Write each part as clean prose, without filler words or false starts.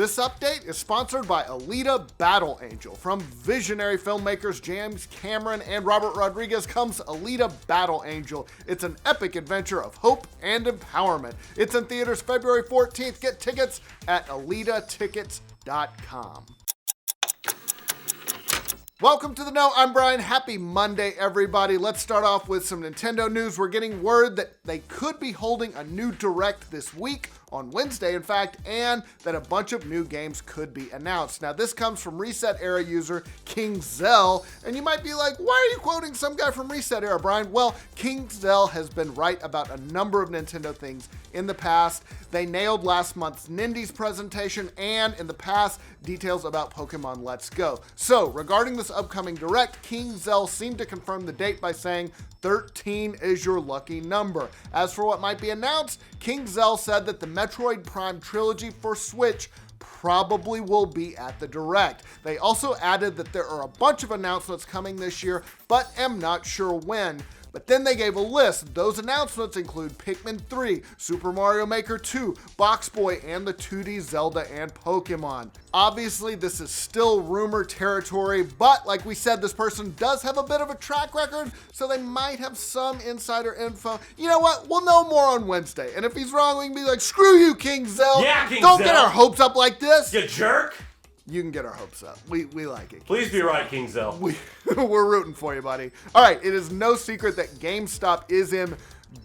This update is sponsored by Alita Battle Angel. From visionary filmmakers James Cameron and Robert Rodriguez comes Alita Battle Angel. It's an epic adventure of hope and empowerment. It's in theaters February 14th. Get tickets at AlitaTickets.com. Welcome to The Know. I'm Brian. Happy Monday, everybody. Let's start off with some Nintendo news. We're getting word that they could be holding a new Direct this week, on Wednesday, in fact, and that a bunch of new games could be announced. Now, this comes from Reset Era user King Zell, and you might be like, why are you quoting some guy from Reset Era, Brian? Well, King Zell has been right about a number of Nintendo things in the past. They nailed last month's Nindies presentation, and in the past, details about Pokemon Let's Go. So, regarding this upcoming Direct, King Zell seemed to confirm the date by saying 13 is your lucky number. As for what might be announced, King Zell said that the Metroid Prime Trilogy for Switch probably will be at the Direct. They also added that there are a bunch of announcements coming this year, but am not sure when. But then they gave a list. Those announcements include Pikmin 3, Super Mario Maker 2, Box Boy, and the 2D Zelda and Pokemon. Obviously, this is still rumor territory, but like we said, this person does have a bit of a track record, so they might have some insider info. You know what? We'll know more on Wednesday. And if he's wrong, we can be like, screw you, King Zell. Yeah, King Don't Zell. get our hopes up like this. You jerk. You can get our hopes up. We like it. Please be right, King Zell. We're rooting for you, buddy. All right, it is no secret that GameStop is in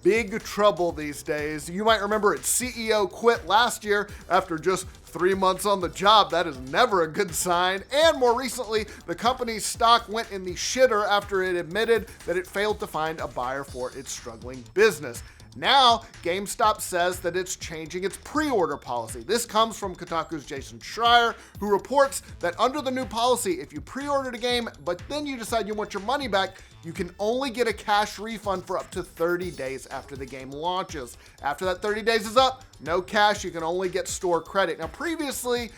big trouble these days. You might remember its CEO quit last year after just 3 months on the job. That is never a good sign. And more recently, the company's stock went in the shitter after it admitted that it failed to find a buyer for its struggling business. Now, GameStop says that it's changing its pre-order policy. This comes from Kotaku's Jason Schreier, who reports that under the new policy, if you pre-ordered a game, but then you decide you want your money back, you can only get a cash refund for up to 30 days after the game launches. After that 30 days is up, no cash, you can only get store credit. Now, previously,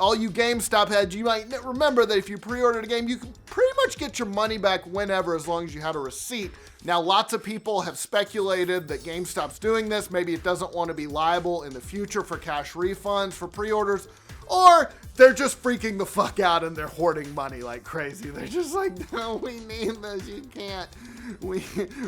all you GameStop heads, you might remember that if you pre-ordered a game, you could pretty much get your money back whenever, as long as you had a receipt. Now, lots of people have speculated that GameStop's doing this. Maybe it doesn't want to be liable in the future for cash refunds for pre-orders, or they're just freaking the fuck out and they're hoarding money like crazy. They're just like, no, we need this. You can't.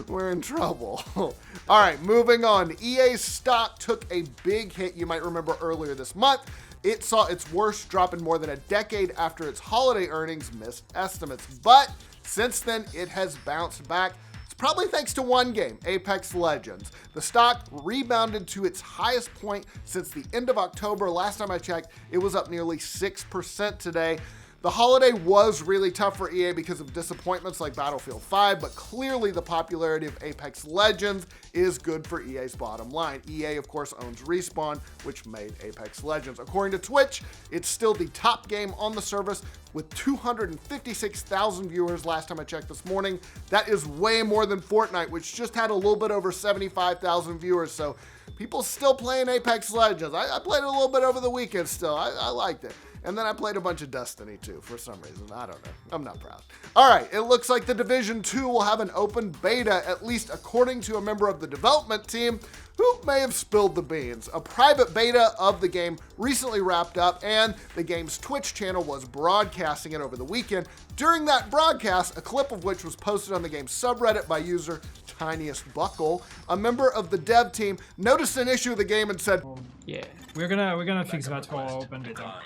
We're in trouble. All right, moving on. EA's stock took a big hit. You might remember earlier this month. It saw its worst drop in more than a decade after its holiday earnings missed estimates. But since then, it has bounced back. It's probably thanks to one game, Apex Legends. The stock rebounded to its highest point since the end of October. Last time I checked, it was up nearly 6% today. The holiday was really tough for EA because of disappointments like Battlefield 5, but clearly the popularity of Apex Legends is good for EA's bottom line. EA, of course, owns Respawn, which made Apex Legends. According to Twitch, it's still the top game on the service with 256,000 viewers last time I checked this morning. That is way more than Fortnite, which just had a little bit over 75,000 viewers, so people still playing Apex Legends. I played it a little bit over the weekend still. I liked it. And then I played a bunch of Destiny too, for some reason. I don't know. I'm not proud. All right, it looks like The Division 2 will have an open beta, at least according to a member of the development team who may have spilled the beans. A private beta of the game recently wrapped up, and the game's Twitch channel was broadcasting it over the weekend. During that broadcast, a clip of which was posted on the game's subreddit by user Tiniest Buckle, a member of the dev team noticed an issue of the game and said, Yeah, we're gonna fix that for open beta.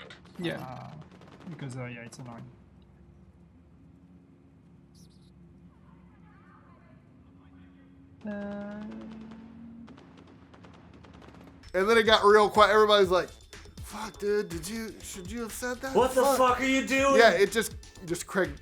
Yeah. Because yeah, it's annoying. and then it got real quiet. Everybody's like, fuck, dude, should you have said that? What the fuck are you doing? Yeah, it just cricket.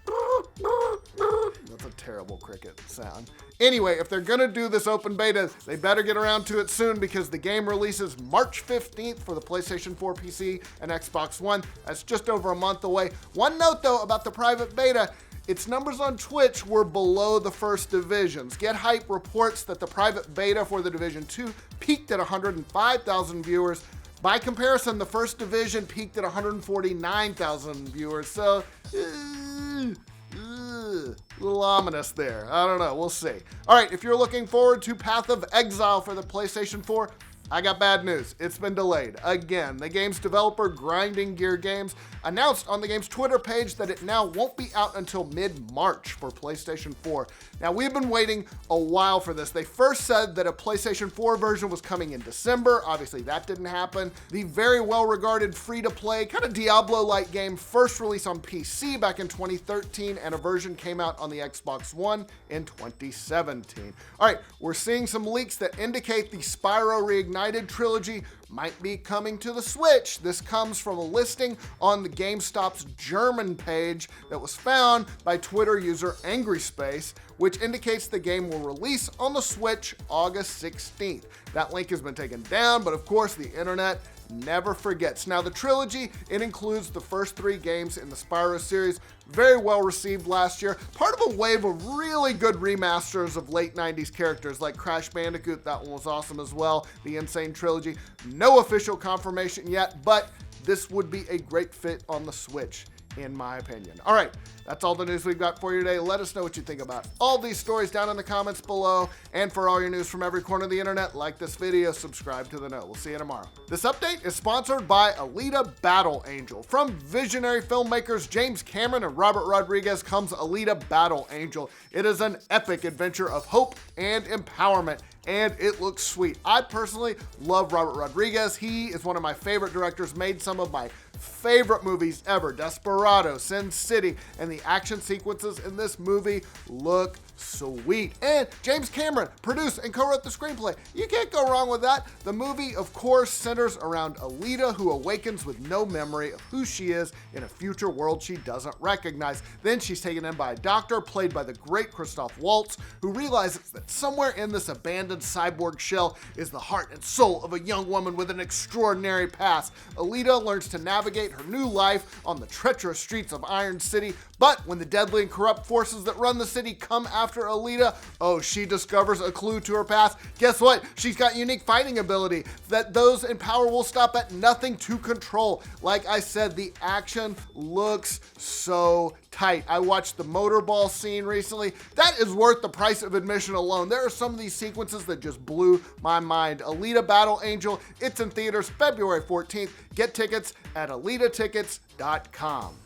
That's a terrible cricket sound. Anyway, if they're gonna do this open beta, they better get around to it soon because the game releases March 15th for the PlayStation 4, PC, and Xbox One. That's just over a month away. One note though about the private beta, its numbers on Twitch were below the first Division's. Get Hype reports that the private beta for the Division 2 peaked at 105,000 viewers. By comparison, the first Division peaked at 149,000 viewers, so a little ominous there. I don't know, we'll see. All right, if you're looking forward to Path of Exile for the PlayStation 4, I got bad news. It's been delayed again. The game's developer, Grinding Gear Games, announced on the game's Twitter page that it now won't be out until mid-March for PlayStation 4. Now, we've been waiting a while for this. They first said that a PlayStation 4 version was coming in December. Obviously, that didn't happen. The very well-regarded free-to-play, kind of Diablo-like game first released on PC back in 2013, and a version came out on the Xbox One in 2017. All right, we're seeing some leaks that indicate the Spyro Reignited Trilogy might be coming to the Switch. This comes from a listing on the GameStop's German page that was found by Twitter user AngrySpace, which indicates the game will release on the Switch August 16th. That link has been taken down, but of course the internet never forgets. Now, the trilogy, it includes the first 3 games in the Spyro series, very well received last year, part of a wave of really good remasters of late 90s characters like Crash Bandicoot. That one was awesome as well. The Insane Trilogy, no official confirmation yet, but this would be a great fit on the Switch, in my opinion. All right, that's all the news we've got for you today. Let us know what you think about all these stories down in the comments below. And for all your news from every corner of the internet, like this video, subscribe to the Know. We'll see you tomorrow. This update is sponsored by Alita Battle Angel. From visionary filmmakers James Cameron and Robert Rodriguez comes Alita Battle Angel. It is an epic adventure of hope and empowerment, and it looks sweet. I personally love Robert Rodriguez. He is one of my favorite directors, made some of my favorite movies ever, Desperado, Sin City, and the action sequences in this movie look sweet. And James Cameron produced and co-wrote the screenplay. You can't go wrong with that. The movie, of course, centers around Alita, who awakens with no memory of who she is in a future world she doesn't recognize. Then she's taken in by a doctor, played by the great Christoph Waltz, who realizes that somewhere in this abandoned cyborg shell is the heart and soul of a young woman with an extraordinary past. Alita learns to navigate her new life on the treacherous streets of Iron City, but when the deadly and corrupt forces that run the city come after Alita, she discovers a clue to her past. Guess what? She's got unique fighting ability that those in power will stop at nothing to control. Like I said, the action looks so tight. I watched the motorball scene recently. That is worth the price of admission alone. There are some of these sequences that just blew my mind. Alita Battle Angel, it's in theaters February 14th. Get tickets at AlitaTickets.com.